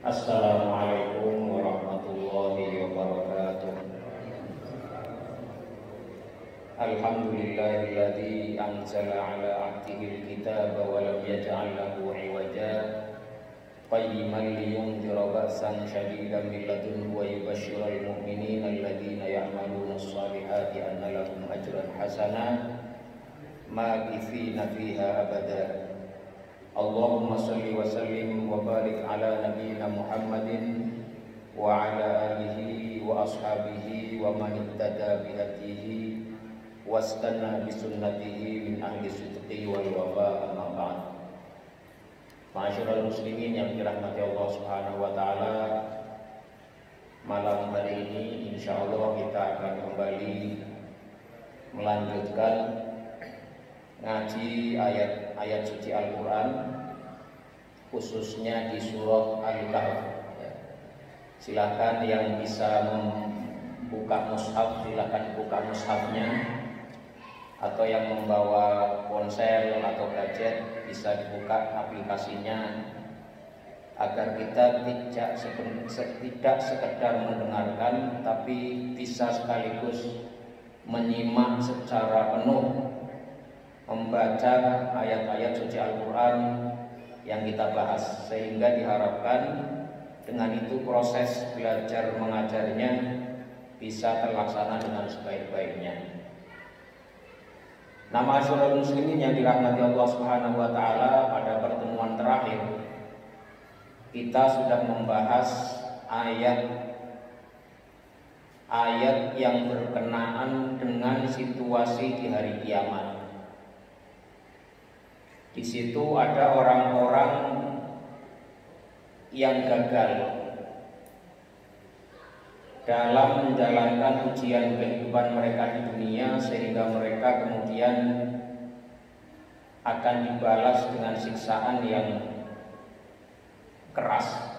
Assalamualaikum warahmatullahi wabarakatuh. Alhamdulillahilladzi anzala ala 'abdihil kitaba wa lam yaj'al lahu 'iwaja qayyiman liyunzira ba'san shadidan min ladunhu wa yubashshiral mu'minina alladzina ya'maluna ash-shalihati anna lahum ajran hasanan makithina fiha abada. Allahumma salli wa sallim wa barik ala nabiyyina Muhammadin wa ala alihi wa ashabihi wa man ihtada bi hadihi wastanna bi sunnatihi min ahli sidqi wal wafa, amma ba'd. Ma'asyiral muslimin yang dirahmati Allah Subhanahu wa taala, malam hari ini insyaallah kita akan kembali melanjutkan ngaji ayat-ayat suci Al-Quran, khususnya di surah Al-Kahf. Silakan yang bisa membuka mushaf, silakan buka mushafnya, atau yang membawa ponsel atau gadget bisa dibuka aplikasinya, agar kita tidak sekedar mendengarkan, tapi bisa sekaligus menyimak secara penuh, membaca ayat-ayat suci Al-Quran yang kita bahas, sehingga diharapkan dengan itu proses belajar mengajarnya bisa terlaksana dengan sebaik-baiknya. Nama ma'asyiral muslimin yang dirahmati Allah Subhanahu wa taala, pada pertemuan terakhir kita sudah membahas ayat yang berkenaan dengan situasi di hari kiamat. Di situ ada orang-orang yang gagal dalam menjalankan ujian kehidupan mereka di dunia, sehingga mereka kemudian akan dibalas dengan siksaan yang keras.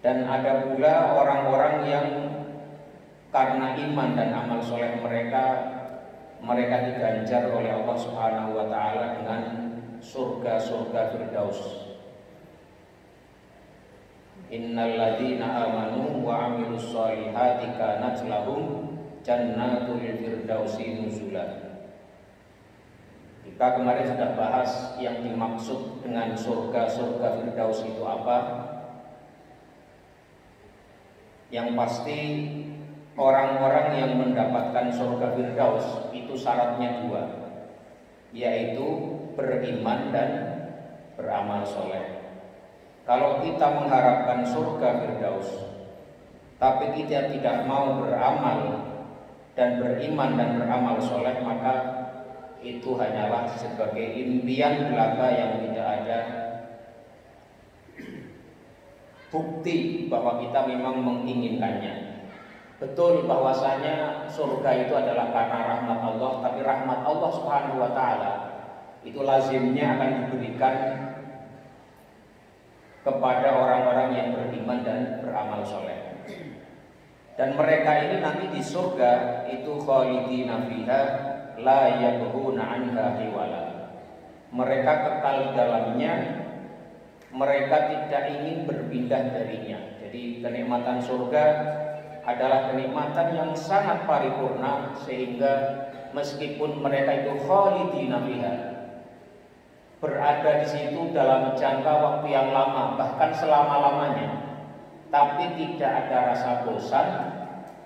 Dan ada pula orang-orang yang karena iman dan amal soleh mereka diganjar oleh Allah Subhanahu wa taala dengan surga-surga Firdaus. Innal ladzina amanu wa 'amilus sholihati kanat lahum jannatul firdausi nuzula. Kita kemarin sudah bahas yang dimaksud dengan surga-surga Firdaus itu apa. Yang pasti orang-orang yang mendapatkan surga Firdaus itu syaratnya dua, yaitu beriman dan beramal soleh. Kalau kita mengharapkan surga Firdaus tapi kita tidak mau beramal dan beriman dan beramal soleh, maka itu hanyalah sebagai impian belaka yang tidak ada bukti bahwa kita memang menginginkannya. Betul bahwasanya surga itu adalah karena rahmat Allah, tapi rahmat Allah Subhanahu wa taala itu lazimnya akan diberikan kepada orang-orang yang beriman dan beramal soleh. Dan mereka ini nanti di surga itu khalidina fiha la yabghuna anha hiwala. Mereka kekal di dalamnya, mereka tidak ingin berpindah darinya. Jadi kenikmatan surga adalah kenikmatan yang sangat paripurna, sehingga meskipun mereka itu khalidina fiha, berada di situ dalam jangka waktu yang lama, bahkan selama-lamanya, tapi tidak ada rasa bosan,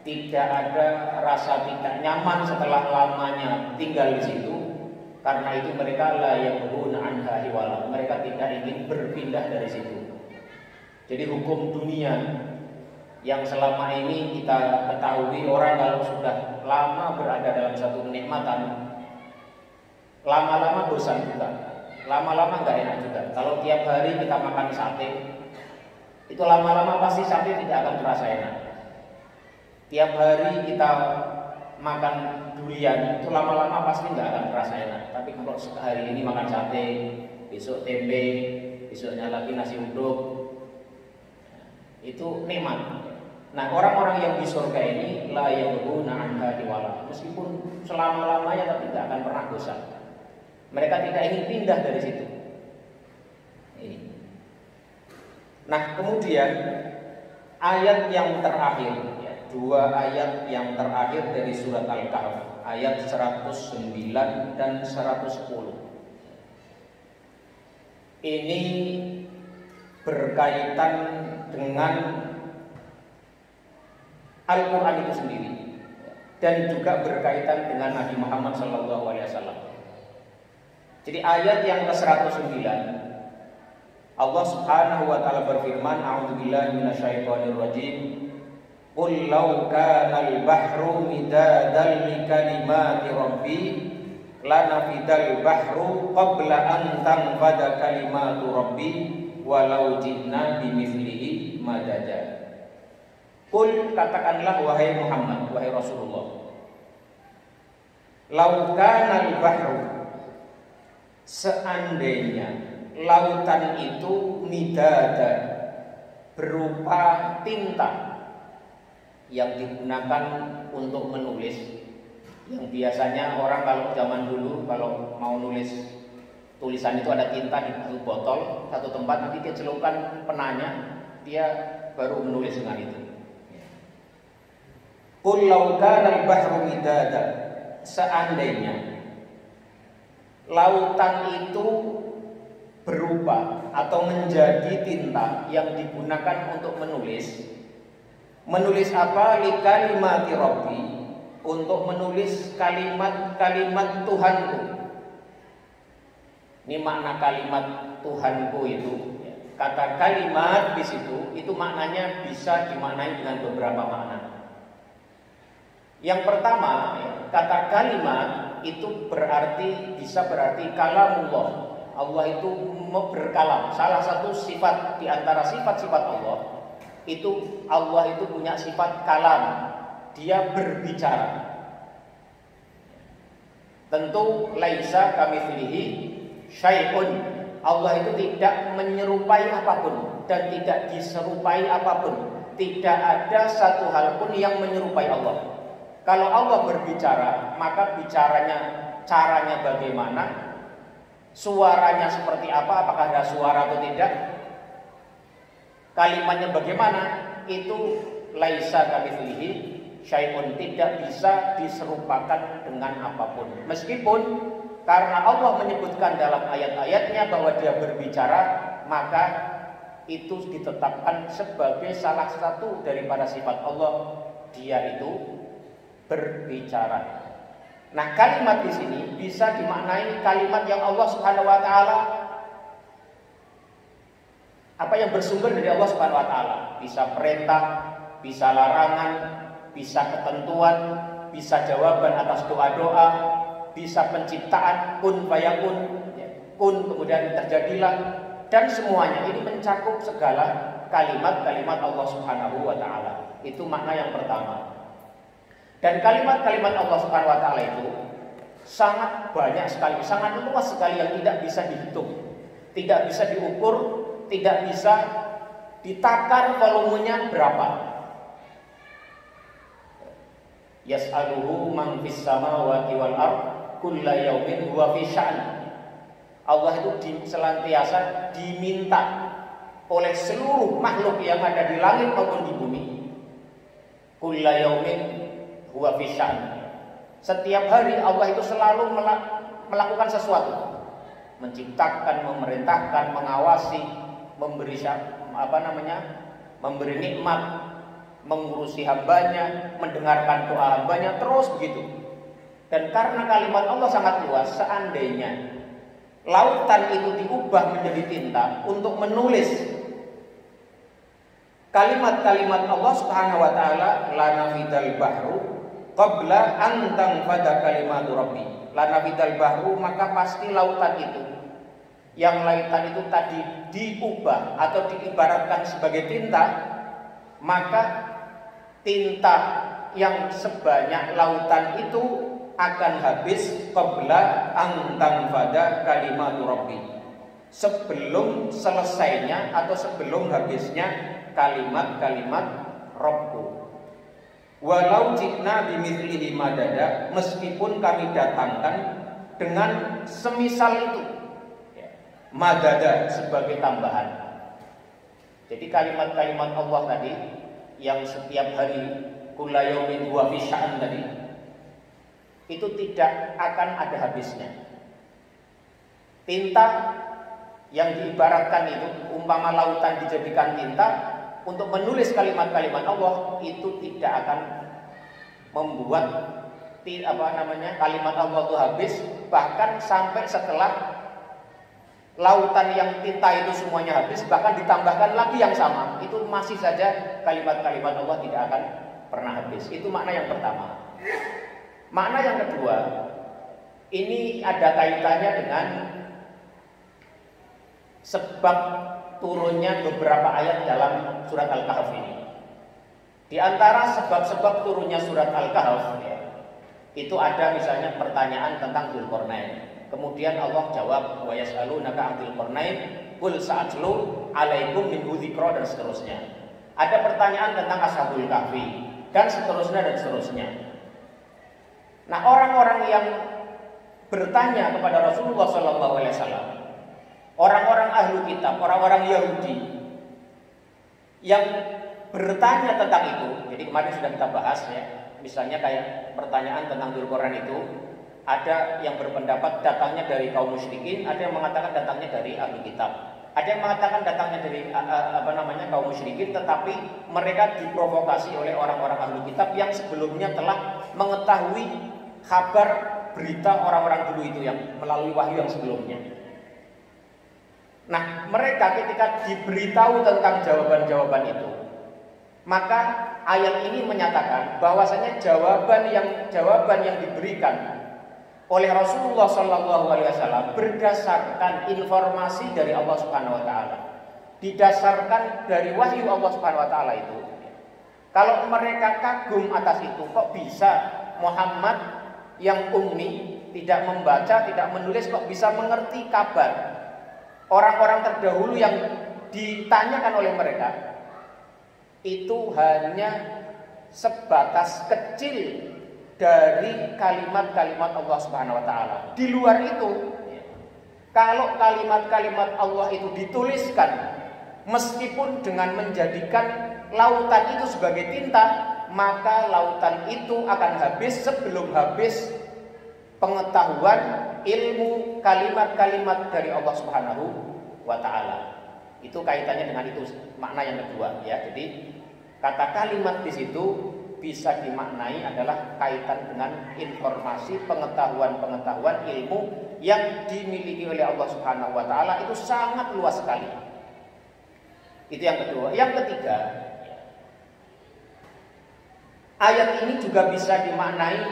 tidak ada rasa tidak nyaman setelah lamanya tinggal di situ. Karena itu mereka la yabghuna anha hiwala, mereka tidak ingin berpindah dari situ. Jadi hukum dunia yang selama ini kita ketahui, orang kalau sudah lama berada dalam satu kenikmatan, lama-lama bosan juga, lama-lama nggak enak juga. Kalau tiap hari kita makan sate, itu lama-lama pasti sate tidak akan terasa enak. Tiap hari kita makan durian, itu lama-lama pasti nggak akan terasa enak. Tapi kalau hari ini makan sate, besok tempe, besoknya lagi nasi uduk, itu nikmat. Nah, orang-orang yang di surga ini la yabghuna anha hiwala, meskipun selama-lamanya tapi tidak akan pernah bosan. Mereka tidak ingin pindah dari situ. Nah, kemudian ayat yang terakhir, ya, dua ayat yang terakhir dari surat Al-Kahf, ayat 109 dan 110. Ini berkaitan dengan Al-Quran itu sendiri dan juga berkaitan dengan Nabi Muhammad SAW. Jadi ayat yang ke-109, Allah Subhanahu wa taala berfirman, A'udzubillahi minasyaitonirrajim. Qul law kana al-bahru midadan li kalimati rabbi lanafidal bahru qabla an tanfada kalimatu rabbi walau ji'na bimithlihi madada. Qul, katakanlah wahai Muhammad, wahai Rasulullah, law kana al-bahru, seandainya lautan itu midada, berupa tinta yang digunakan untuk menulis. Yang biasanya orang kalau zaman dulu kalau mau nulis tulisan itu ada tinta di botol satu tempat, nanti dia celupkan penanya, dia baru menulis dengan itu. Qul law kana al-bahru midada, seandainya lautan itu berupa atau menjadi tinta yang digunakan untuk menulis. Menulis apa? Li kalimati rabbi, untuk menulis kalimat-kalimat Tuhanku. Ini makna kalimat Tuhanku itu. Kata kalimat di situ itu maknanya bisa dimaknai dengan beberapa makna. Yang pertama, kata kalimat itu bisa berarti kalamullah. Allah itu berkalam. Salah satu sifat di antara sifat-sifat Allah itu, Allah itu punya sifat kalam. Dia berbicara. Tentu laisa kamitslihi syai'un. Allah itu tidak menyerupai apapun dan tidak diserupai apapun. Tidak ada satu hal pun yang menyerupai Allah. Kalau Allah berbicara, maka caranya bagaimana? Suaranya seperti apa? Apakah ada suara atau tidak? Kalimatnya bagaimana? Itu laisa kamitslihi syai'un, tidak bisa diserupakan dengan apapun. Meskipun karena Allah menyebutkan dalam ayat-ayatnya bahwa dia berbicara, maka itu ditetapkan sebagai salah satu daripada sifat Allah, dia itu berbicara. Nah, kalimat di sini bisa dimaknai kalimat yang Allah Subhanahu wa taala, apa yang bersumber dari Allah Subhanahu wa taala, bisa perintah, bisa larangan, bisa ketentuan, bisa jawaban atas doa-doa, bisa penciptaan, kun fayakun, kun kemudian terjadilah, dan semuanya ini mencakup segala kalimat-kalimat Allah Subhanahu wa taala. Itu makna yang pertama. Dan kalimat-kalimat Allah Subhanahu wa taala itu sangat banyak sekali, sangat luas sekali yang tidak bisa dihitung, tidak bisa diukur, tidak bisa ditakar volumenya berapa. Yas'aluhu man fis samawati wal ard kulla yaumin huwa fi sya'n. Allah itu senantiasa diminta oleh seluruh makhluk yang ada di langit maupun di bumi. Kulla yaumin huwa fi sya'n. Setiap hari Allah itu selalu melakukan sesuatu, menciptakan, memerintahkan, mengawasi, memberi nikmat, mengurusi hambanya, mendengarkan doa hambanya, terus begitu. Dan karena kalimat Allah sangat luas, seandainya lautan itu diubah menjadi tinta untuk menulis kalimat-kalimat Allah Subhanahu wa taala, lanafidal bahru qabla an tanfada kalimatu rabbi. Lanafidal bahru, maka pasti lautan itu, yang lautan itu tadi diubah atau diibaratkan sebagai tinta, maka tinta yang sebanyak lautan itu akan habis qabla an tanfada kalimatu rabbi, sebelum selesainya atau sebelum habisnya kalimat-kalimat Rabbku. Walau ji'na bimithlihi madada, meskipun kami datangkan dengan semisal itu, madada sebagai tambahan. Jadi kalimat-kalimat Allah tadi yang setiap hari kulla yaumin huwa fi sya'an tadi itu tidak akan ada habisnya. Tinta yang diibaratkan itu umpama lautan dijadikan tinta, untuk menulis kalimat-kalimat Allah itu tidak akan membuat kalimat Allah itu habis, bahkan sampai setelah lautan yang tinta itu semuanya habis, bahkan ditambahkan lagi yang sama, itu masih saja kalimat-kalimat Allah tidak akan pernah habis. Itu makna yang pertama. Makna yang kedua, ini ada kaitannya dengan sebab turunnya beberapa ayat dalam surat Al-Kahf ini. Di antara sebab-sebab turunnya surat Al-Kahf itu ada misalnya pertanyaan tentang Dzulqarnain. Kemudian Allah jawab, wa yas'alunaka 'anil qarnain qul sa'atlu 'alaikum minhu dzikra, dan seterusnya. Ada pertanyaan tentang Ashabul Kahfi dan seterusnya dan seterusnya. Nah, orang-orang yang bertanya kepada Rasulullah SAW, orang-orang ahlu kitab, orang-orang Yahudi yang bertanya tentang itu, jadi kemarin sudah kita bahas ya, misalnya kayak pertanyaan tentang Dzulqarnain itu, ada yang berpendapat datangnya dari kaum musyrikin, ada yang mengatakan datangnya dari ahli kitab, ada yang mengatakan datangnya dari kaum musyrikin, tetapi mereka diprovokasi oleh orang-orang ahli kitab yang sebelumnya telah mengetahui kabar berita orang-orang dulu itu yang melalui wahyu yang sebelumnya. Nah, mereka ketika diberitahu tentang jawaban-jawaban itu, maka ayat ini menyatakan bahwasanya jawaban yang diberikan oleh Rasulullah SAW berdasarkan informasi dari Allah Subhanahu Wa Taala, didasarkan dari wahyu Allah Subhanahu Wa Taala itu. Kalau mereka kagum atas itu, kok bisa Muhammad yang ummi, tidak membaca, tidak menulis, kok bisa mengerti kabar orang-orang terdahulu yang ditanyakan oleh mereka? Itu hanya sebatas kecil dari kalimat-kalimat Allah Subhanahu Wa Taala. Di luar itu, kalau kalimat-kalimat Allah itu dituliskan, meskipun dengan menjadikan lautan itu sebagai tinta, maka lautan itu akan habis sebelum habis pengetahuan ilmu kalimat-kalimat dari Allah Subhanahu Wa Taala. Itu kaitannya dengan itu, makna yang kedua ya. Jadi kata kalimat di situ bisa dimaknai adalah kaitan dengan informasi, pengetahuan ilmu yang dimiliki oleh Allah Subhanahu Wa Taala, itu sangat luas sekali. Itu yang kedua. Yang ketiga, ayat ini juga bisa dimaknai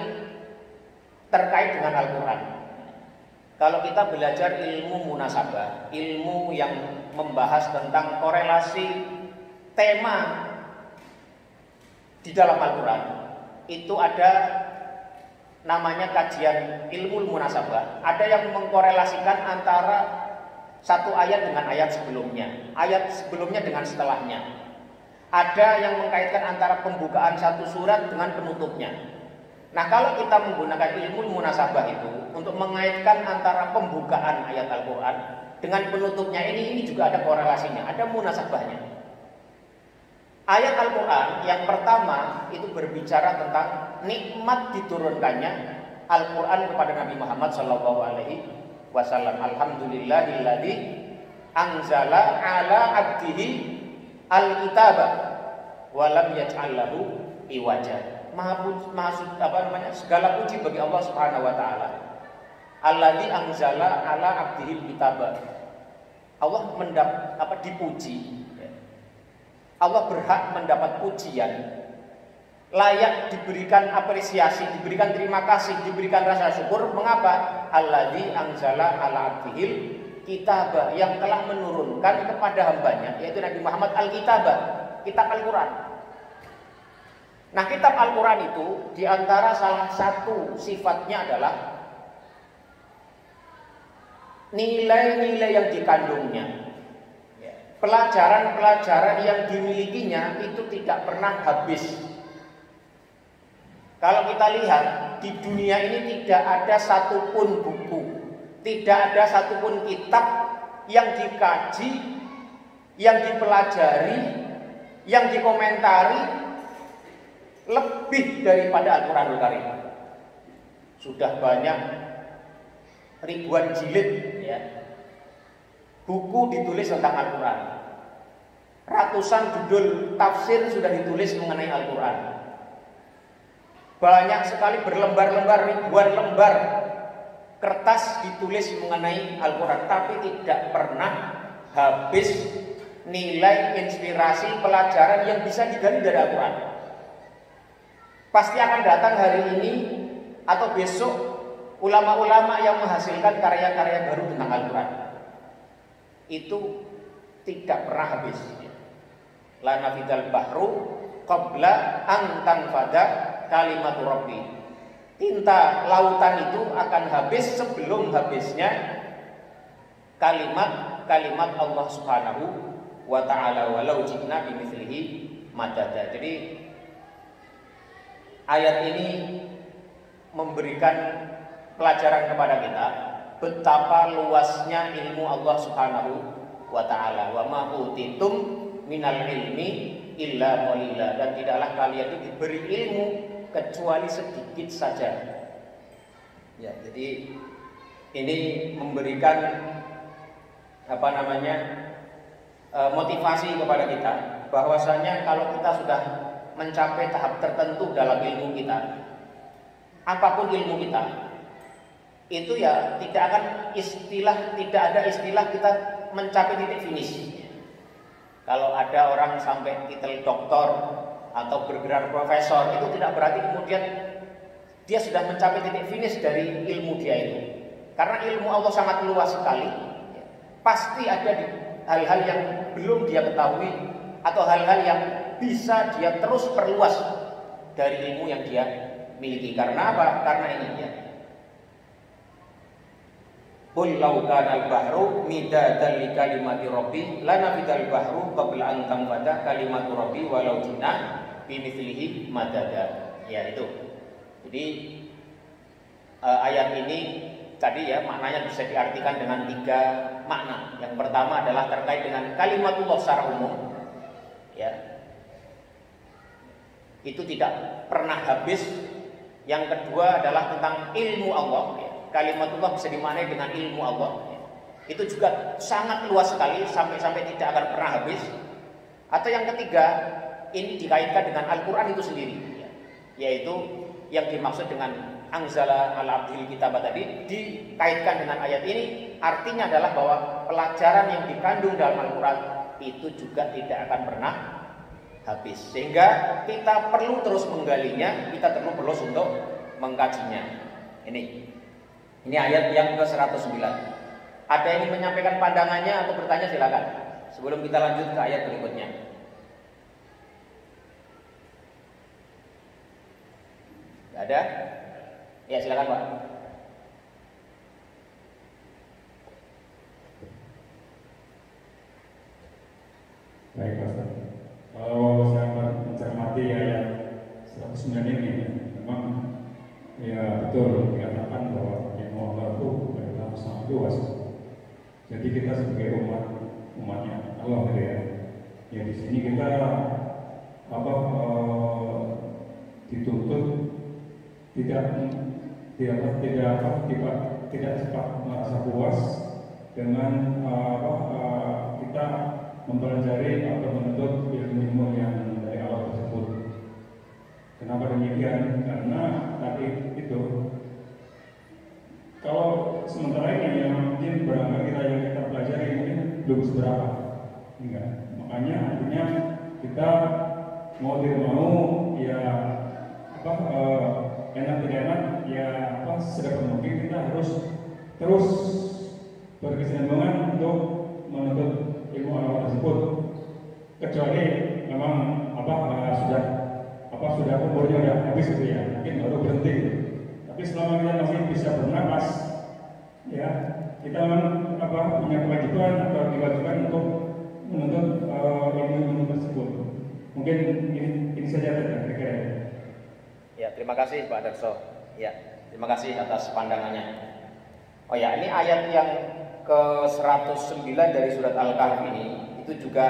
terkait dengan Al-Quran. Kalau kita belajar ilmu munasabah, ilmu yang membahas tentang korelasi tema di dalam Al-Quran, itu ada namanya kajian ilmu munasabah. Ada yang mengkorelasikan antara satu ayat dengan ayat sebelumnya dengan setelahnya. Ada yang mengkaitkan antara pembukaan satu surat dengan penutupnya. Nah, kalau kita menggunakan ilmu munasabah itu untuk mengaitkan antara pembukaan ayat Al-Quran dengan penutupnya, ini juga ada korelasinya, ada munasabahnya. Ayat Al-Quran yang pertama itu berbicara tentang nikmat diturunkannya Al-Quran kepada Nabi Muhammad SAW. Alhamdulillahilladzi anzala ala abdihi al-kitaba wa lam yaj'al lahu iwaja. Segala puji bagi Allah Subhanahu Wa Taala. Alladzi anzala ala abdihi al-kitaba. Allah dipuji. Allah berhak mendapat pujian, layak diberikan apresiasi, diberikan terima kasih, diberikan rasa syukur. Mengapa? Alladzi anzala ala abdihil kitabah, yang telah menurunkan kepada hambanya, yaitu Nabi Muhammad al-kitabah, kitab Al-Quran. Nah, kitab Al-Quran itu diantara salah satu sifatnya adalah nilai-nilai yang dikandungnya, pelajaran-pelajaran yang dimilikinya itu tidak pernah habis. Kalau kita lihat di dunia ini tidak ada satupun buku, tidak ada satupun kitab yang dikaji yang dipelajari, yang dikomentari lebih daripada Al-Qur'anul Karim. Sudah banyak ribuan jilid ya. Buku ditulis tentang Al-Qur'an. Ratusan judul tafsir sudah ditulis mengenai Al-Qur'an. Banyak sekali berlembar-lembar, ribuan lembar kertas ditulis mengenai Al-Qur'an, tapi tidak pernah habis nilai, inspirasi, pelajaran yang bisa digali dari Al-Qur'an. Pasti akan datang hari ini atau besok ulama-ulama yang menghasilkan karya-karya baru tentang Al-Qur'an. Itu tidak pernah habis. La nafidal bahru qabla an tanfada kalimatu rabbi. Tinta lautan itu akan habis sebelum habisnya kalimat Allah Subhanahu wa ta'ala, walau jina bimithlihi madada. Jadi ayat ini memberikan pelajaran kepada kita betapa luasnya ilmu Allah Subhanahu wa ta'ala. Wa ma utitum minal ilmi illa qalila, dan tidaklah kalian itu diberi ilmu kecuali sedikit saja. Ya, jadi ini memberikan motivasi kepada kita bahwasanya kalau kita sudah mencapai tahap tertentu dalam ilmu kita, apapun ilmu kita, itu ya tidak ada istilah kita mencapai titik finish. Kalau ada orang sampai titel doktor atau bergelar profesor, itu tidak berarti kemudian dia sudah mencapai titik finish dari ilmu dia itu. Karena ilmu Allah sangat luas sekali. Pasti ada hal-hal yang belum dia ketahui atau hal-hal yang bisa dia terus perluas dari ilmu yang dia miliki. Karena apa? Karena ini ya. Qul law kana al-bahru midadan li kalimati rabbi lanafidal bahru qabla an tanfada kalimatu rabbi walau jina bimithlihi madada. Ya itu. Jadi ayat ini tadi ya maknanya bisa diartikan dengan 3 makna. Yang pertama adalah terkait dengan kalimatullah secara umum. Ya. Itu tidak pernah habis. Yang kedua adalah tentang ilmu Allah. Ya. Kalimatullah bisa dimaknai dengan ilmu Allah. Ya. Itu juga sangat luas sekali sampai tidak akan pernah habis. Atau yang ketiga, ini dikaitkan dengan Al-Qur'an itu sendiri. Ya. Yaitu yang dimaksud dengan Anzala al-abdil kitabah tadi dikaitkan dengan ayat ini, artinya adalah bahwa pelajaran yang dikandung dalam Al-Quran itu juga tidak akan pernah habis, sehingga kita perlu terus menggalinya, kita perlu terus untuk mengkajinya. Ini ayat yang ke-109. Ada yang ingin menyampaikan pandangannya atau bertanya silakan sebelum kita lanjut ke ayat berikutnya. Tidak ada? Ya silakan Pak. Baik Pak. Kalau saya mencermati ayat 109 ini, memang ya betul dikatakan bahwa ilmu Allah itu adalah sangat luas. Jadi kita sebagai umatnya Allah gitu ya. Ya di sini kita dituntut tidak cepat merasa puas dengan kita mempelajari atau menuntut ilmu yang dari Allah tersebut. Kenapa demikian? Karena tadi itu kalau sementara ini yang mungkin barangkali yang kita pelajari mungkin belum seberapa, enggak. Makanya artinya kita mau tidak mau ya enak tidak enak ya sedapat mungkin kita harus terus berkesinambungan untuk menuntut ilmu Allah tersebut, kecuali memang sudah umurnya udah habis gitu ya, mungkin baru berhenti. Tapi selama kita masih bisa bernapas ya kita memang punya kewajiban atau diwajibkan untuk menuntut ilmu tersebut. Mungkin ini saja kira-kira. Ya, terima kasih Pak Darso. Ya, terima kasih atas pandangannya. Oh ya, ini ayat yang ke-109 dari surat Al-Kahfi ini itu juga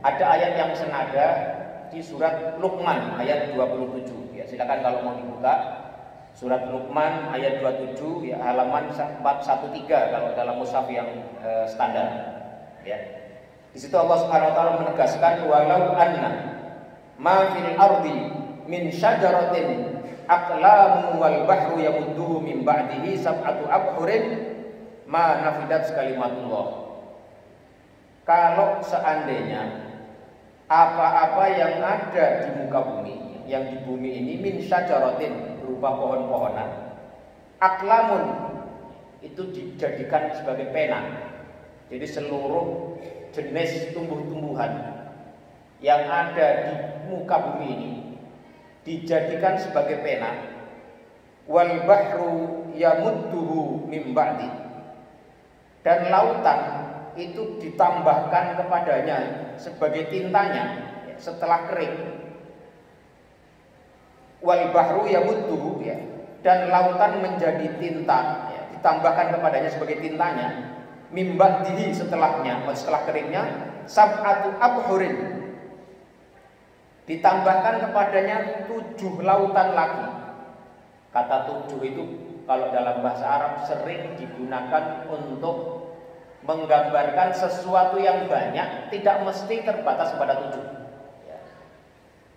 ada ayat yang senada di surat Luqman ayat 27 ya. Silakan kalau mau dibuka surat Luqman ayat 27 ya, halaman 413 kalau dalam mushaf yang standar ya. Di situ Allah Subhanahu wa taala menegaskan walau anna ma fil ardi min syajaratin aqlamu wal bahru yamudduhu min ba'dihi sab'atu abhurin ma nafidat kalimatullah. Kalau seandainya apa-apa yang ada di muka bumi, yang di bumi ini min syajaratin berupa pohon-pohonan, aklamun itu dijadikan sebagai pena. Jadi seluruh jenis tumbuh-tumbuhan yang ada di muka bumi ini dijadikan sebagai pena. Wal bahru yamudduhu min ba'di, dan lautan itu ditambahkan kepadanya sebagai tintanya setelah kering. Wal bahru yamudduhu ya, dan lautan menjadi tinta ya, ditambahkan kepadanya sebagai tintanya mim ba'dihi setelahnya, setelah keringnya sab'atu abhurin, ditambahkan kepadanya 7 lautan lagi. Kata 7 itu kalau dalam bahasa Arab sering digunakan untuk menggambarkan sesuatu yang banyak, tidak mesti terbatas pada 7 ya.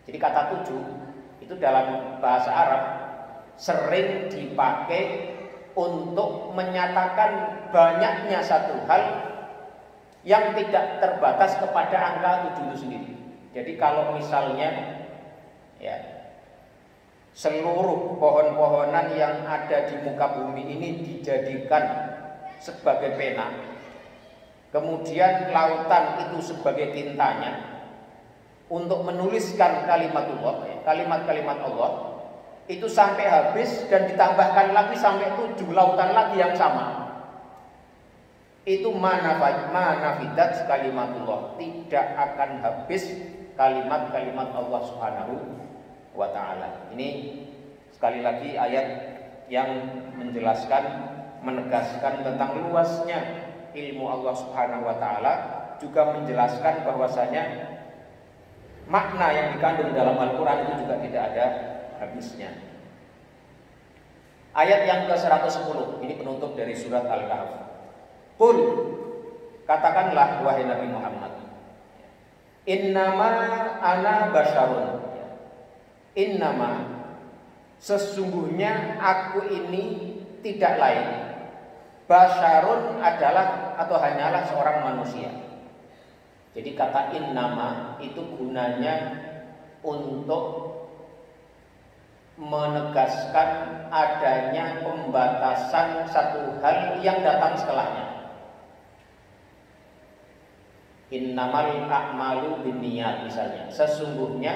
Jadi kata 7 itu dalam bahasa Arab sering dipakai untuk menyatakan banyaknya satu hal yang tidak terbatas kepada angka 7 itu sendiri. Jadi kalau misalnya ya, seluruh pohon-pohonan yang ada di muka bumi ini dijadikan sebagai pena, kemudian lautan itu sebagai tintanya untuk menuliskan kalimatullah, kalimat-kalimat Allah, itu sampai habis dan ditambahkan lagi sampai 7 lautan lagi yang sama. Itu manafidat kalimatullah, tidak akan habis kalimat-kalimat Allah Subhanahu wa taala. Ini sekali lagi ayat yang menjelaskan, menegaskan tentang luasnya ilmu Allah Subhanahu wa taala, juga menjelaskan bahwasanya makna yang dikandung dalam Al-Qur'an itu juga tidak ada habisnya. Ayat yang ke-110 ini penutup dari surat Al-Kahf. Qul, katakanlah wahai Nabi Muhammad, innama ana basyarun. Innama, sesungguhnya aku ini tidak lain. Basyarun adalah atau hanyalah seorang manusia. Jadi kata innama itu gunanya untuk menegaskan adanya pembatasan satu hal yang datang setelahnya. Innamal a'malu binniyat misalnya. Sesungguhnya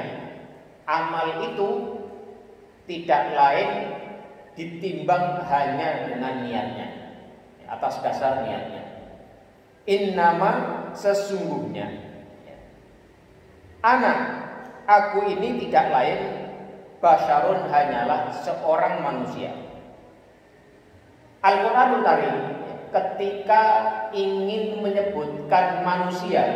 amal itu tidak lain ditimbang hanya dengan niatnya, atas dasar niatnya. Innama, sesungguhnya, ana, aku ini tidak lain, basyarun, hanyalah seorang manusia. Al-Qur'anul Karim ketika ingin menyebutkan manusia,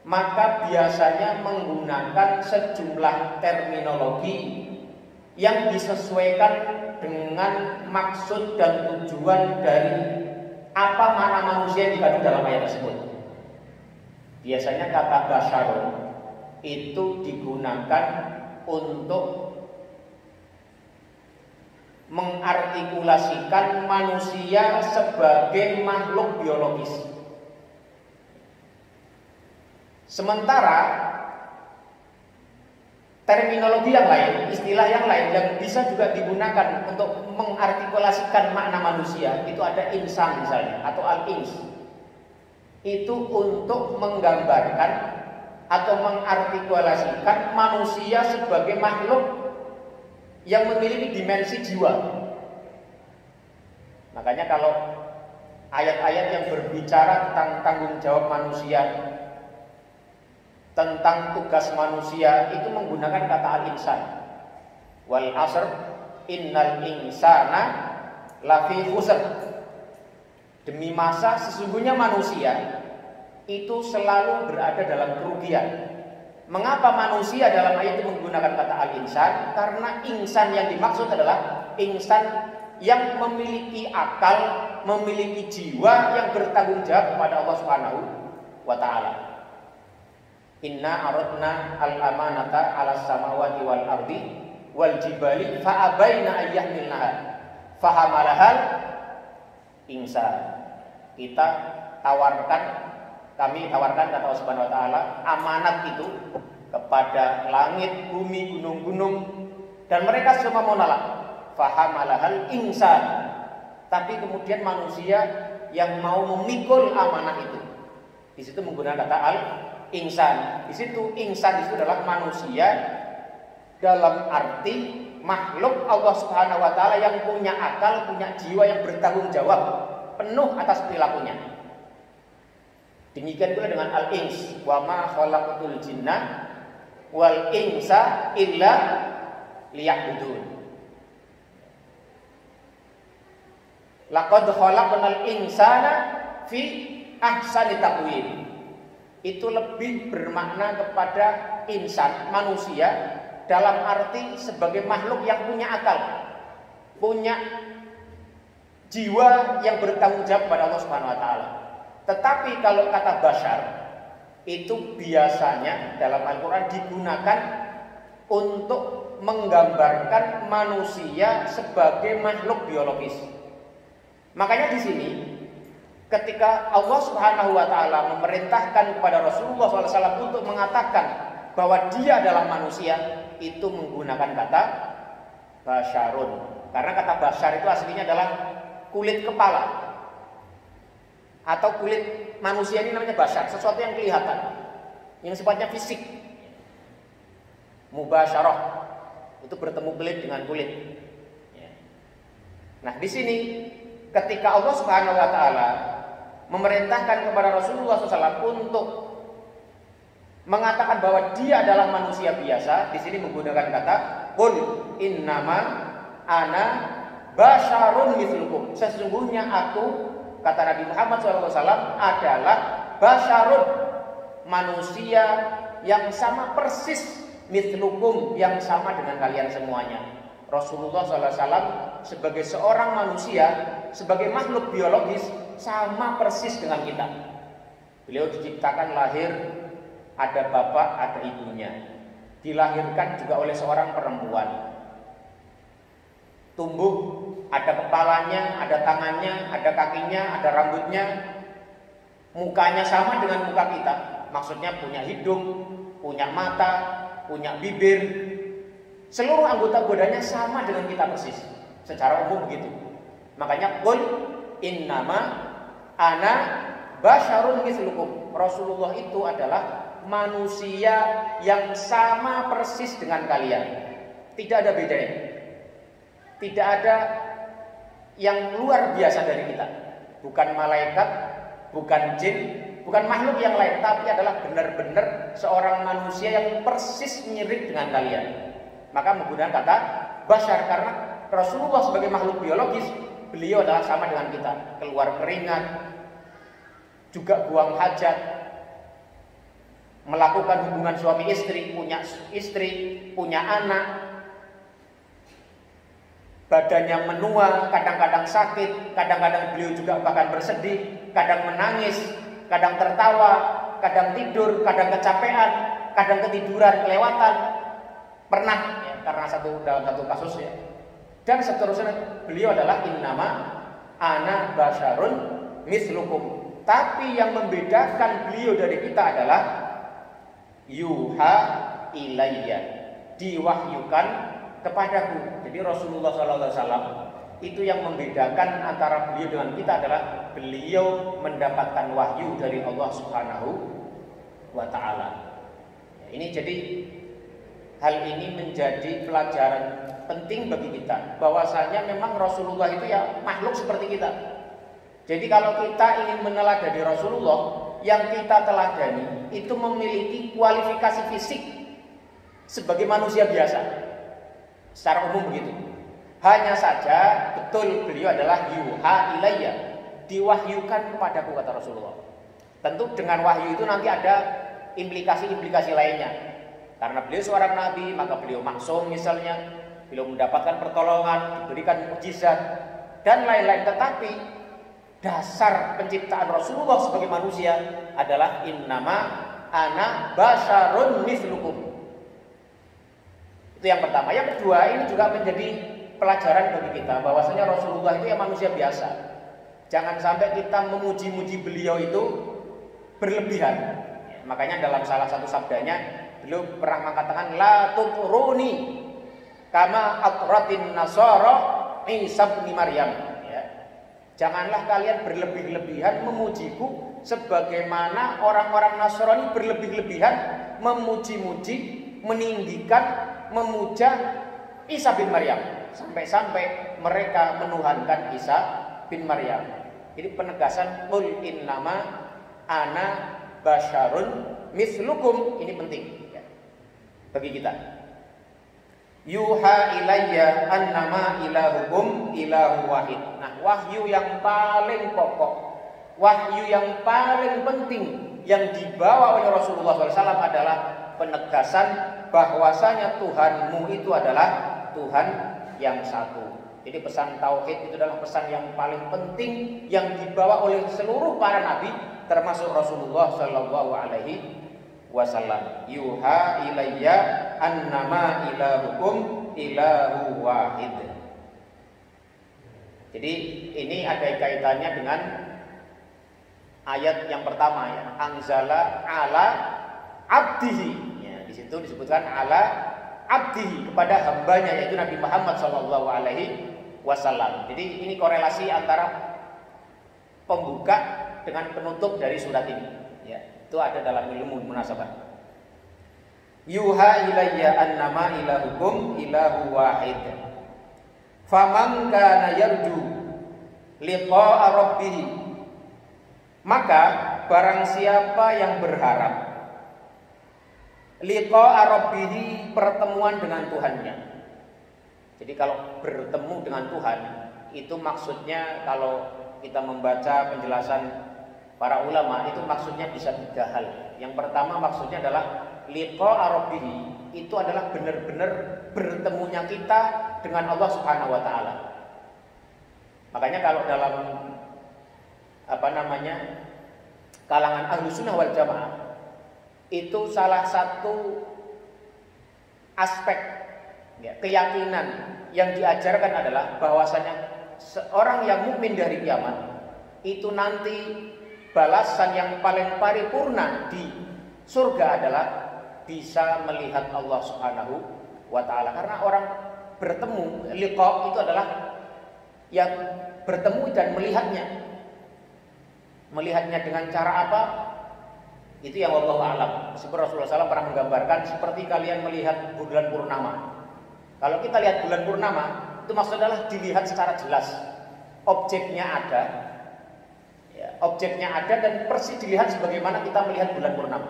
maka biasanya menggunakan sejumlah terminologi yang disesuaikan dengan maksud dan tujuan dari apa makna manusia yang dikandung dalam ayat tersebut. Biasanya kata basyarun itu digunakan untuk mengartikulasikan manusia sebagai makhluk biologis. Sementara terminologi yang lain, istilah yang lain yang bisa juga digunakan untuk mengartikulasikan makna manusia, itu ada insan misalnya atau al-ins. Itu untuk menggambarkan atau mengartikulasikan manusia sebagai makhluk yang memiliki dimensi jiwa. Makanya kalau ayat-ayat yang berbicara tentang tanggung jawab manusia, tentang tugas manusia, itu menggunakan kata al-insan. Wal asr innal insana lafi khusr. Demi masa sesungguhnya manusia itu selalu berada dalam kerugian. Mengapa manusia dalam ayat itu menggunakan kata al-insan? Karena insan yang dimaksud adalah insan yang memiliki akal, memiliki jiwa yang bertanggung jawab kepada Allah Subhanahu wa taala. Inna aradna al-amanata 'alas samawati wal ardi wal jibali fa abaina ayyahmilnaha fahamalahal insan. Kami tawarkan kata Allah Subhanahu wa taala amanat itu kepada langit, bumi, gunung-gunung, dan mereka semua mau nolak. Fahamalahal insan. Tapi kemudian manusia yang mau memikul amanah itu. Di situ menggunakan kata al-insan. Di situ insan itu adalah manusia dalam arti makhluk Allah Subhanahu wa taala yang punya akal, punya jiwa yang bertanggung jawab penuh atas perilakunya. Demikian pula dengan al-ins, wa ma khalaqatul jinna wal insa illa liya'budun. Laqad khalaqnal insana fi ahsani taqwim. Itu lebih bermakna kepada insan, manusia, dalam arti sebagai makhluk yang punya akal, punya jiwa yang bertanggung jawab kepada Allah Subhanahu wa taala. Tetapi kalau kata bashar itu biasanya dalam Al-Qur'an digunakan untuk menggambarkan manusia sebagai makhluk biologis. Makanya di sini ketika Allah Subhanahu wa taala memerintahkan kepada Rasulullah SAW untuk mengatakan bahwa dia adalah manusia, itu menggunakan kata basyarun. Karena kata basyar itu aslinya adalah kulit kepala atau kulit manusia, ini namanya basyar, sesuatu yang kelihatan, yang sifatnya fisik. Mubasyarah itu bertemu kulit dengan kulit. Nah, di sini ketika Allah Subhanahu wa taala memerintahkan kepada Rasulullah SAW untuk mengatakan bahwa dia adalah manusia biasa, di sini menggunakan kata qul innama ana basyarun mitslukum. Sesungguhnya aku, kata Nabi Muhammad SAW, adalah basyarun, manusia yang sama persis, mitslukum, yang sama dengan kalian semuanya. Rasulullah SAW sebagai seorang manusia, sebagai makhluk biologis, sama persis dengan kita. Beliau diciptakan lahir, ada bapak, ada ibunya. Dilahirkan juga oleh seorang perempuan. Tumbuh, ada kepalanya, ada tangannya, ada kakinya, ada rambutnya. Mukanya sama dengan muka kita. Maksudnya punya hidung, punya mata, punya bibir. Seluruh anggota badannya sama dengan kita persis. Secara umum begitu. Makanya qul innama ana basyarun mitslukum. Rasulullah itu adalah manusia yang sama persis dengan kalian. Tidak ada bedanya. Tidak ada yang luar biasa dari kita. Bukan malaikat, bukan jin, bukan makhluk yang lain, tapi adalah benar-benar seorang manusia yang persis mirip dengan kalian. Maka menggunakan kata basyar karena Rasulullah sebagai makhluk biologis, beliau adalah sama dengan kita. Keluar keringat, juga buang hajat, melakukan hubungan suami istri, punya anak, badannya menua, kadang-kadang sakit, kadang-kadang beliau juga bahkan bersedih, kadang menangis, kadang tertawa, kadang tidur, kadang kecapean, kadang ketiduran, kelewatan, pernah ya, karena dalam satu kasus ya. Dan seterusnya, beliau adalah innama ana basyarun mitslukum. Tapi yang membedakan beliau dari kita adalah yuha ilayya, diwahyukan kepadaku. Jadi Rasulullah SAW itu yang membedakan antara beliau dengan kita adalah beliau mendapatkan wahyu dari Allah Subhanahu wa taala. Ini jadi hal ini menjadi pelajaran penting bagi kita, bahwasanya memang Rasulullah itu ya makhluk seperti kita. Jadi kalau kita ingin meneladani Rasulullah, yang kita teladani itu memiliki kualifikasi fisik sebagai manusia biasa. Secara umum begitu. Hanya saja betul beliau adalah yuha ilayya, diwahyukan kepadaku, kata Rasulullah. Tentu dengan wahyu itu nanti ada implikasi-implikasi lainnya. Karena beliau seorang nabi, maka beliau maksum misalnya, beliau mendapatkan pertolongan, diberikan mukjizat dan lain-lain. Tetapi dasar penciptaan Rasulullah sebagai manusia adalah innama ana basyarun mislukum. Itu yang pertama. Yang kedua, ini juga menjadi pelajaran bagi kita bahwasanya Rasulullah itu ya manusia biasa. Jangan sampai kita memuji-muji beliau itu berlebihan. Ya, makanya dalam salah satu sabdanya beliau pernah mengatakan la tutruni kama atratin nasara Isa bin Maryam. Ya. Janganlah kalian berlebih-lebihan memujiku sebagaimana orang-orang Nasrani berlebih-lebihan memuji-muji, meninggikan, memuja Isa bin Maryam, sampai-sampai mereka menuhankan Isa bin Maryam. Jadi penegasan qul innama ana basyarun mislukum ini penting ya, bagi kita. Yuha ilayya annama ilahukum ilahu wahid. Nah, wahyu yang paling pokok, wahyu yang paling penting yang dibawa oleh Rasulullah SAW adalah penegasan bahwasanya Tuhanmu itu adalah Tuhan yang satu. Jadi pesan tauhid itu adalah pesan yang paling penting yang dibawa oleh seluruh para nabi termasuk Rasulullah sallallahu alaihi wasallam. Yuha ilayya annama ilahukum ilahu wahid. Jadi ini ada kaitannya dengan ayat yang pertama ya, anzala ala abdihi. Ya, di situ disebutkan ala abdihi, kepada hambanya yaitu Nabi Muhammad sallallahu alaihi wasallam. Jadi ini korelasi antara pembuka dengan penutup dari surat ini. Ya, itu ada dalam ilmu munasabah. Yuha ilayya annama ilahukum ilahu wahid. Faman kana yarju liqa'a rabbih, maka barang siapa yang berharap liqa'a rabbih, pertemuan dengan Tuhannya. Jadi kalau bertemu dengan Tuhan itu maksudnya, kalau kita membaca penjelasan para ulama itu maksudnya bisa 3 hal. Yang pertama maksudnya adalah liqa'a rabbih, itu adalah benar-benar bertemunya kita dengan Allah Subhanahu wa taala. Makanya kalau dalam kalangan Ahlussunnah wal Jamaah itu salah satu aspek ya, keyakinan yang diajarkan adalah bahwasanya seorang yang mukmin dari kiamat itu nanti balasan yang paling paripurna di surga adalah bisa melihat Allah Subhanahu wa taala. Karena orang bertemu, liqa itu adalah yang bertemu dan melihatnya. Melihatnya dengan cara apa? Itu yang wallahu a'lam. Seperti Rasulullah SAW pernah menggambarkan seperti kalian melihat bulan purnama. Kalau kita lihat bulan purnama, itu maksudnya adalah dilihat secara jelas. Objeknya ada. Ya, objeknya ada dan persis dilihat sebagaimana kita melihat bulan purnama.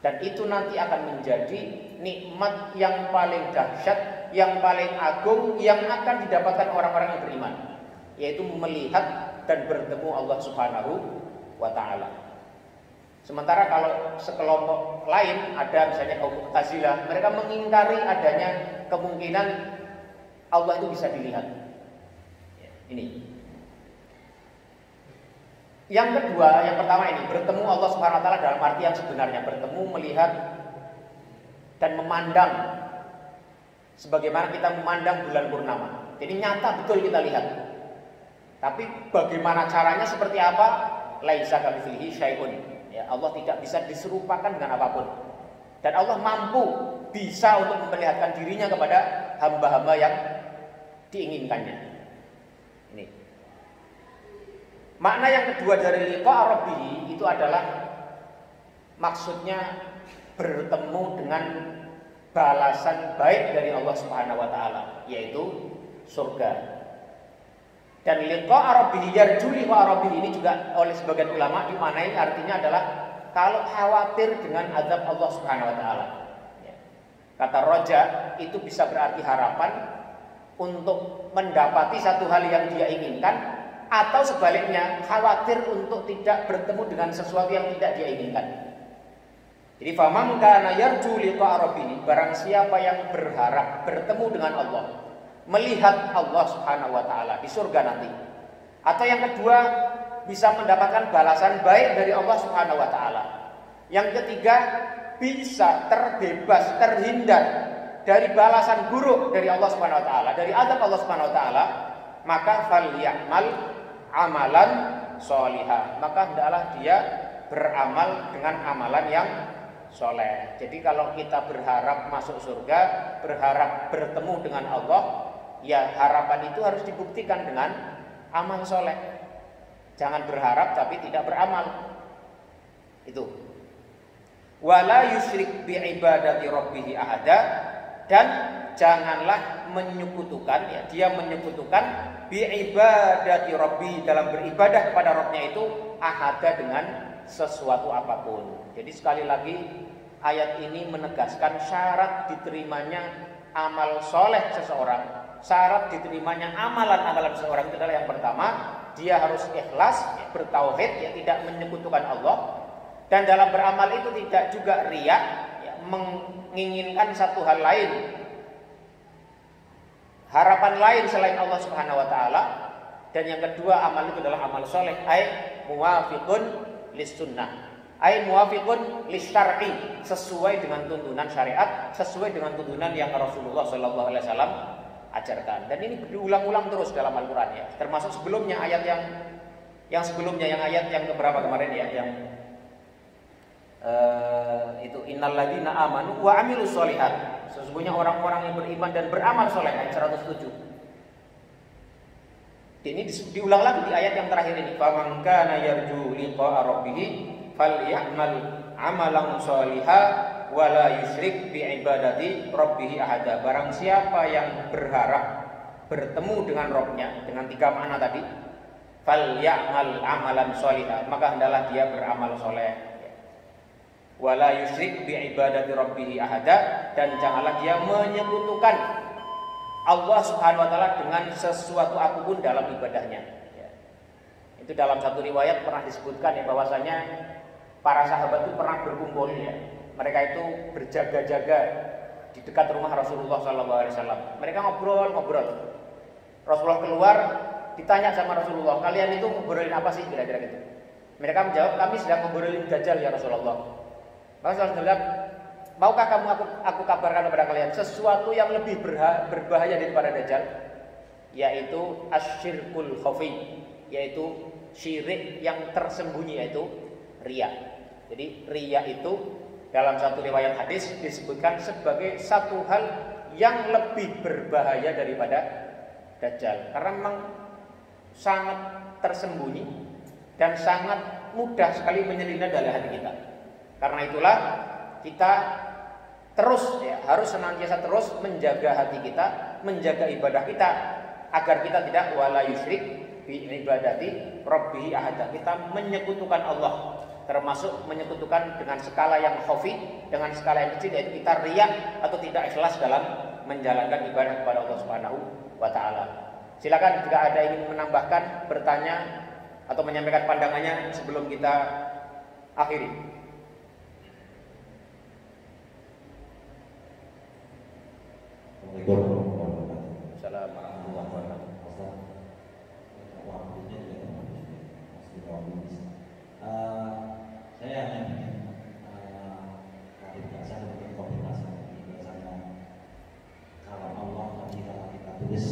Dan itu nanti akan menjadi nikmat yang paling dahsyat, yang paling agung, yang akan didapatkan orang-orang yang beriman, yaitu melihat dan bertemu Allah Subhanahu wa ta'ala. Sementara kalau sekelompok lain, ada misalnya kaum Mu'tazilah, mereka mengingkari adanya kemungkinan Allah itu bisa dilihat. Ini. Yang kedua, yang pertama ini bertemu Allah Subhanahu wa taala dalam arti yang sebenarnya, bertemu, melihat dan memandang sebagaimana kita memandang bulan purnama. Jadi nyata betul kita lihat. Tapi bagaimana caranya, seperti apa? Laisa kamitslihi syai'un. Ya, Allah tidak bisa diserupakan dengan apapun. Dan Allah mampu bisa untuk memperlihatkan dirinya kepada hamba-hamba yang diinginkannya. Ini. Makna yang kedua dari liqa' rabbih itu adalah maksudnya bertemu dengan balasan baik dari Allah Subhanahu wa taala, yaitu surga. Dan liqa' rabbih yarju liqa' rabbih ini juga oleh sebagian ulama dimaknai artinya adalah kalau khawatir dengan azab Allah Subhanahu wa taala. Kata roja itu bisa berarti harapan untuk mendapati satu hal yang dia inginkan, atau sebaliknya khawatir untuk tidak bertemu dengan sesuatu yang tidak dia inginkan. Jadi faman kana yarju liqa rabbih, barang siapa yang berharap bertemu dengan Allah, melihat Allah Subhanahu wa taala di surga nanti. Atau yang kedua, bisa mendapatkan balasan baik dari Allah Subhanahu wa taala. Yang ketiga, bisa terbebas, terhindar dari balasan buruk dari Allah Subhanahu wa taala, dari azab Allah Subhanahu wa taala, maka falyamal amalan sholihah, maka hendaklah dia beramal dengan amalan yang soleh. Jadi kalau kita berharap masuk surga, berharap bertemu dengan Allah, ya harapan itu harus dibuktikan dengan amal soleh. Jangan berharap tapi tidak beramal. Itu. Wala yusyrik bi ibadati rabbih ahada, dan janganlah menyekutukan, ya dia menyekutukan bi ibadati rabbi, dalam beribadah kepada Rabbnya itu ahada, dengan sesuatu apapun. Jadi sekali lagi ayat ini menegaskan syarat diterimanya amal soleh seseorang, syarat diterimanya amalan-amalan seseorang itu adalah yang pertama, dia harus ikhlas, ya, bertauhid, ya, tidak menyekutukan Allah, dan dalam beramal itu tidak juga riya, ya, menginginkan satu hal lain, harapan lain selain Allah Subhanahu wa taala. Dan yang kedua, amal itu adalah amal soleh, ai muwafiqun lis sunnah, ai muwafiqun lis syar'i, sesuai dengan tuntunan syariat, sesuai dengan tuntunan yang Rasulullah sallallahu alaihi wasallam ajarkan. Dan ini diulang-ulang terus dalam Al-Qur'an, ya. Termasuk sebelumnya ayat yang sebelumnya, yang ayat yang keberapa kemarin, ya, yang itu innalladzina amanu wa amilus sholihat, sesungguhnya orang-orang yang beriman dan beramal soleh, ayat 107. Ini diulang lagi di ayat yang terakhir ini, faman kana yarju liqa'a rabbih falyamal amalan sholihan wa la yusyrik bi ibadati rabbih ahada. Barang siapa yang berharap bertemu dengan Rabbnya dengan 3 makna tadi, falyamal amalan sholihan, maka hendaklah dia beramal soleh. Wala yusyrik bi ibadati rabbih ahada, dan janganlah dia menyekutukan Allah Subhanahu wa taala dengan sesuatu apapun dalam ibadahnya, ya. Itu dalam satu riwayat pernah disebutkan, ya, bahwasanya para sahabat itu pernah berkumpul, ya. Mereka itu berjaga-jaga di dekat rumah Rasulullah SAW. Mereka ngobrol. Rasulullah keluar, ditanya sama Rasulullah, kalian itu ngobrolin apa sih, kira-kira gitu. Mereka menjawab, kami sedang ngobrolin Dajjal, ya Rasulullah. Maka Rasulullah bilang, maukah aku kabarkan kepada kalian sesuatu yang lebih berbahaya daripada Dajjal, yaitu asyirkul khafi, yaitu syirik yang tersembunyi, yaitu riya. Jadi riya itu dalam satu riwayat hadis disebutkan sebagai satu hal yang lebih berbahaya daripada Dajjal, karena memang sangat tersembunyi dan sangat mudah sekali menyelinap dalam hati kita. Karena itulah kita terus, ya, harus senantiasa terus menjaga hati kita, menjaga ibadah kita, agar kita tidak wala yusyrik bi ibadati rabbih ahada, kita menyekutukan Allah, termasuk menyekutukan dengan skala yang khafi, dengan skala yang kecil, yaitu kita riya atau tidak ikhlas dalam menjalankan ibadah kepada Allah Subhanahu wa taala. Silakan jika ada ingin menambahkan, bertanya atau menyampaikan pandangannya sebelum kita akhiri. Assalamualaikum warahmatullahi wabarakatuh. Assalamualaikum warahmatullahi wabarakatuh. Waktunya juga saya hanya ingin klarifikasi atau konfirmasi biasanya kalau Allah tadi kalau kita tulis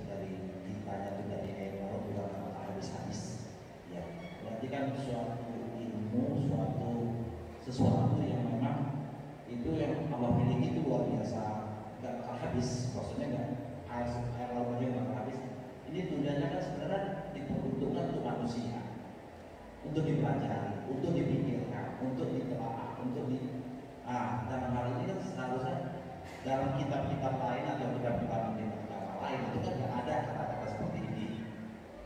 dari ditanya juga di ayat Allah juga kalau hadis-hadis, ya berarti kan suatu ilmu, sesuatu yang memang itu yang Allah miliki itu luar biasa. Nggak habis, maksudnya nggak air laut aja nggak habis. Ini dunianya kan sebenarnya diperuntukkan untuk manusia, untuk dipelajari, untuk dipikirkan, untuk ditelaah, dalam hal ini kan seharusnya dalam kitab-kitab lain atau kitab-kitab agama lain itu kan nggak ada kata-kata seperti ini.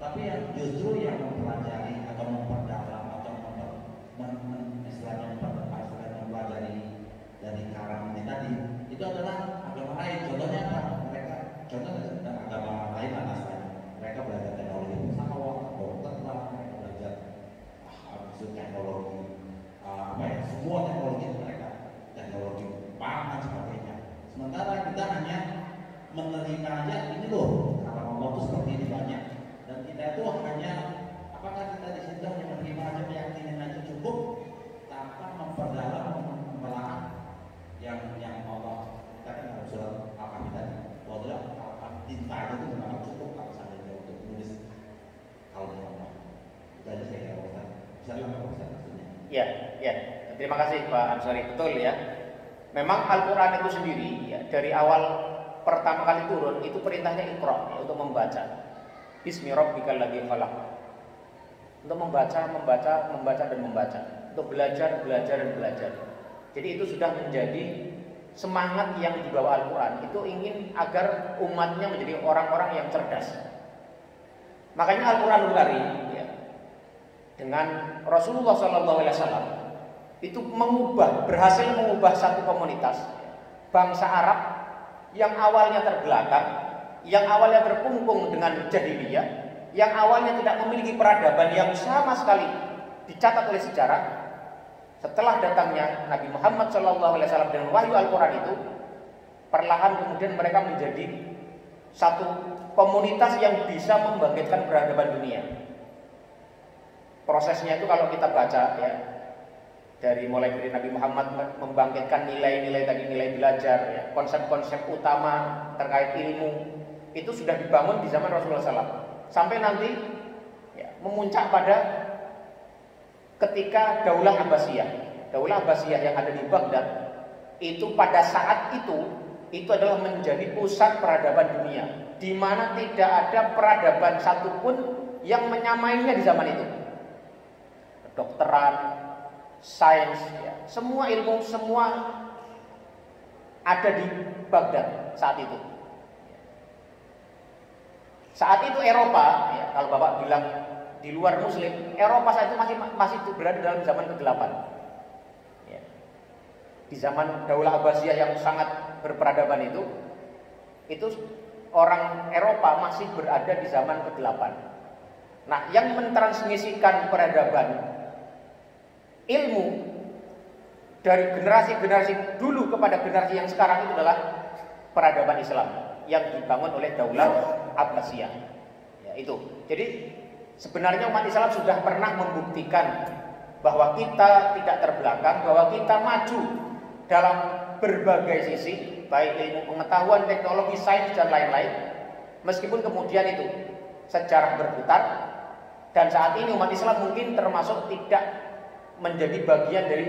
Tapi yang justru yang mempelajari atau memperdalam atau mempelajari dari karang ini tadi, itu adalah agama lain. Contohnya apa? Contohnya agama lain atas lain. Mereka belajar teknologi pesawat, Ya, terima kasih Pak Ansari. Betul ya. Memang Al-Quran itu sendiri ya, dari awal pertama kali turun itu perintahnya Iqra ya, untuk membaca. Bismi rabbikal ladzi khalaq. Untuk membaca dan membaca. Untuk belajar dan belajar. Jadi itu sudah menjadi semangat yang dibawa Al-Quran. Itu ingin agar umatnya menjadi orang-orang yang cerdas. Makanya Al-Quranul Karim ya, dengan Rasulullah SAW itu berhasil mengubah satu komunitas bangsa Arab yang awalnya terbelakang, yang awalnya terkungkung dengan jahiliyah, yang awalnya tidak memiliki peradaban yang sama sekali dicatat oleh sejarah. Setelah datangnya Nabi Muhammad SAW dengan wahyu Al-Quran itu, perlahan kemudian mereka menjadi satu komunitas yang bisa membangkitkan peradaban dunia. Prosesnya itu kalau kita baca ya, dari mulai dari Nabi Muhammad membangkitkan nilai-nilai tadi, nilai belajar, ya, konsep-konsep utama terkait ilmu itu sudah dibangun di zaman Rasulullah SAW sampai nanti ya, memuncak pada ketika Daulah Abbasiyah yang ada di Baghdad itu pada saat itu adalah menjadi pusat peradaban dunia, di mana tidak ada peradaban satupun yang menyamainya di zaman itu. Kedokteran, sains, ya, semua ilmu, semua ada di Baghdad saat itu. Saat itu Eropa, ya, kalau Bapak bilang di luar Muslim, Eropa saat itu masih berada dalam zaman ke-8. Ya. Di zaman Daulah Abbasiyah yang sangat berperadaban itu orang Eropa masih berada di zaman ke-8. Nah, yang mentransmisikan peradaban ilmu dari generasi-generasi dulu kepada generasi yang sekarang itu adalah peradaban Islam yang dibangun oleh Daulah Abbasiyah. Ya, itu. Jadi sebenarnya umat Islam sudah pernah membuktikan bahwa kita tidak terbelakang, bahwa kita maju dalam berbagai sisi, baik ilmu pengetahuan, teknologi, sains dan lain-lain. Meskipun kemudian itu sejarah berputar dan saat ini umat Islam mungkin termasuk tidak menjadi bagian dari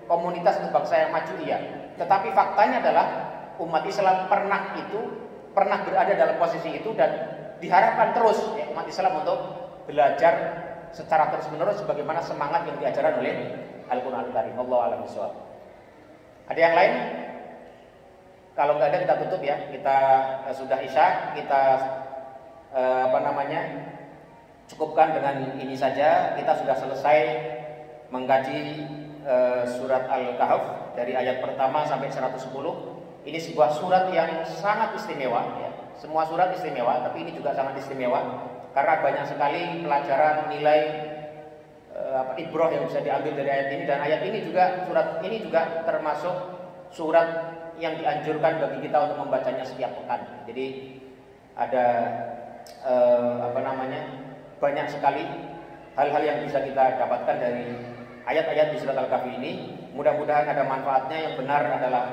komunitas atau bangsa yang maju, iya. Tetapi faktanya adalah umat Islam pernah berada dalam posisi itu dan diharapkan terus ya, umat Islam untuk belajar secara terus-menerus sebagaimana semangat yang diajarkan oleh Al-Quran Al-Karim. Allahu a'lam bishawab. Ada yang lain? Kalau nggak ada kita tutup ya. Kita sudah Isya, kita cukupkan dengan ini saja. Kita sudah selesai mengkaji surat Al-Kahf dari ayat pertama sampai 110. Ini sebuah surat yang sangat istimewa ya. Semua surat istimewa, tapi ini juga sangat istimewa karena banyak sekali pelajaran, nilai ibrah yang bisa diambil dari ayat ini. Dan ayat ini juga, surat ini juga termasuk surat yang dianjurkan bagi kita untuk membacanya setiap pekan. Jadi ada banyak sekali hal-hal yang bisa kita dapatkan dari ayat-ayat di surat Al-Kahfi ini. Mudah-mudahan ada manfaatnya. Yang benar adalah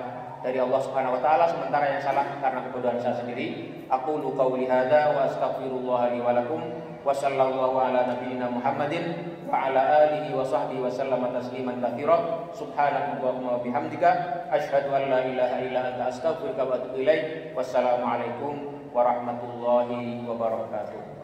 dari Allah Subhanahu wa taala, sementara yang salah karena kebodohan saya sendiri. Aqulu qauli hadza wa astaghfirullah li wa lakum wa sallallahu ala nabiyyina Muhammadin wa ala alihi wa sahbihi wa sallama tasliman katsira. Subhanakallahumma wa bihamdika asyhadu an la ilaha illa anta astaghfiruka wa atubu ilaik. Wassalamualaikum warahmatullahi wabarakatuh.